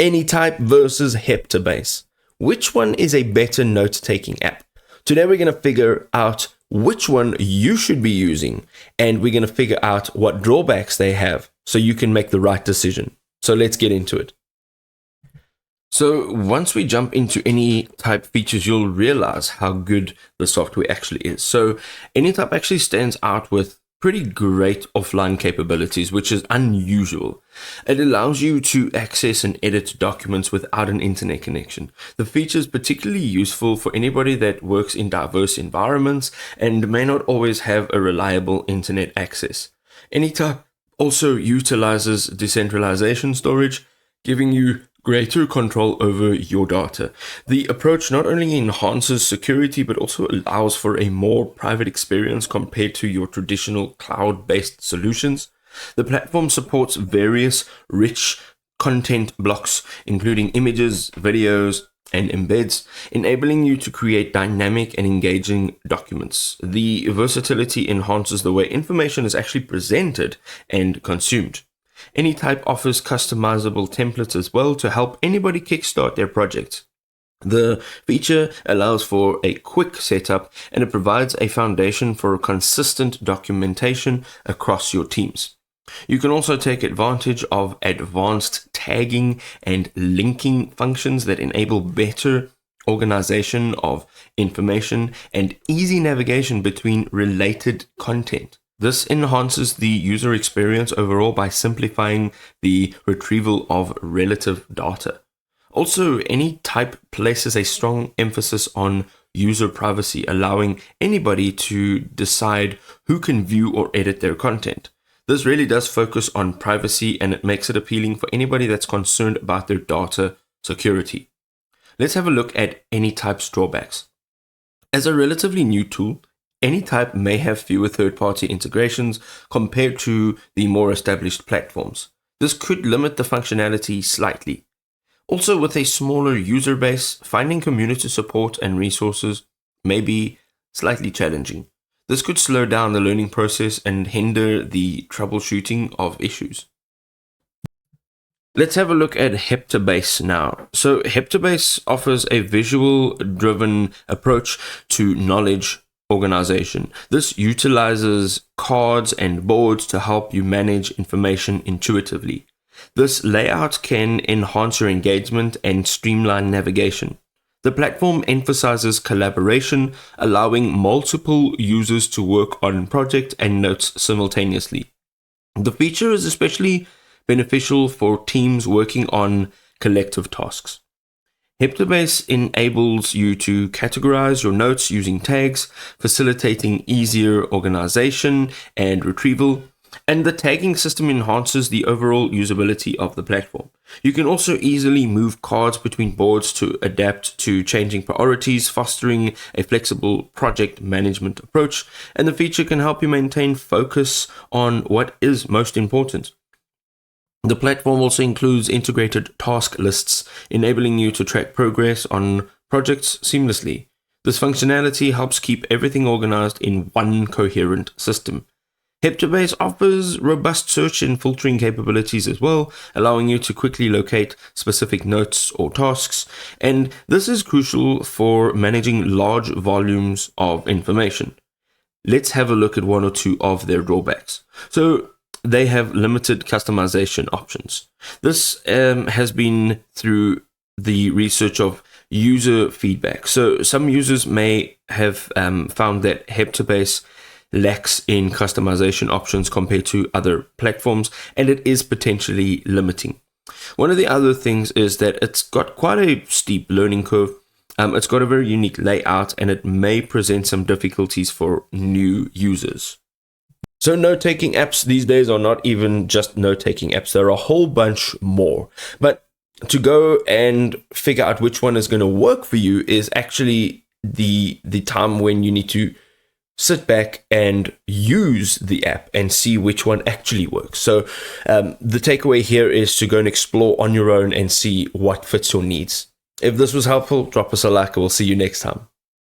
Anytype versus Heptabase. Which one is a better note-taking app? Today we're going to figure out which one you should be using, and we're going to figure out what drawbacks they have so you can make the right decision. So let's get into it. So once we jump into Anytype Features, you'll realize how good the software actually is. So Anytype actually stands out with pretty great offline capabilities, which is unusual. It allows you to access and edit documents without an internet connection. The feature is particularly useful for anybody that works in diverse environments and may not always have a reliable internet access. Anytype also utilizes decentralization storage, giving you greater control over your data. The approach not only enhances security, but also allows for a more private experience compared to your traditional cloud-based solutions. The platform supports various rich content blocks, including images, videos, and embeds, enabling you to create dynamic and engaging documents. The versatility enhances the way information is actually presented and consumed. Anytype offers customizable templates as well to help anybody kickstart their project. The feature allows for a quick setup, and it provides a foundation for consistent documentation across your teams. You can also take advantage of advanced tagging and linking functions that enable better organization of information and easy navigation between related content. This enhances the user experience overall by simplifying the retrieval of relative data. Also, Anytype places a strong emphasis on user privacy, allowing anybody to decide who can view or edit their content. This really does focus on privacy, and it makes it appealing for anybody that's concerned about their data security. Let's have a look at Anytype's drawbacks. As a relatively new tool, Anytype may have fewer third-party integrations compared to the more established platforms. This could limit the functionality slightly. Also, with a smaller user base, finding community support and resources may be slightly challenging. This could slow down the learning process and hinder the troubleshooting of issues. Let's have a look at Heptabase now. So Heptabase offers a visual-driven approach to knowledge organization. This utilizes cards and boards to help you manage information intuitively. This layout can enhance your engagement and streamline navigation. The platform emphasizes collaboration, allowing multiple users to work on projects and notes simultaneously. The feature is especially beneficial for teams working on collective tasks. Heptabase enables you to categorize your notes using tags, facilitating easier organization and retrieval, and the tagging system enhances the overall usability of the platform. You can also easily move cards between boards to adapt to changing priorities, fostering a flexible project management approach, and the feature can help you maintain focus on what is most important. The platform also includes integrated task lists, enabling you to track progress on projects seamlessly. This functionality helps keep everything organized in one coherent system. Heptabase offers robust search and filtering capabilities as well, allowing you to quickly locate specific notes or tasks, and this is crucial for managing large volumes of information. Let's have a look at one or two of their drawbacks. So they have limited customization options. This has been through the research of user feedback. So some users may have found that Heptabase lacks in customization options compared to other platforms, and it is potentially limiting. One of the other things is that it's got quite a steep learning curve. It's got a very unique layout, and it may present some difficulties for new users. So note-taking apps these days are not even just note-taking apps. There are a whole bunch more. But to go and figure out which one is going to work for you is actually the time when you need to sit back and use the app and see which one actually works. So the takeaway here is to go and explore on your own and see what fits your needs. If this was helpful, drop us a like and we'll see you next time.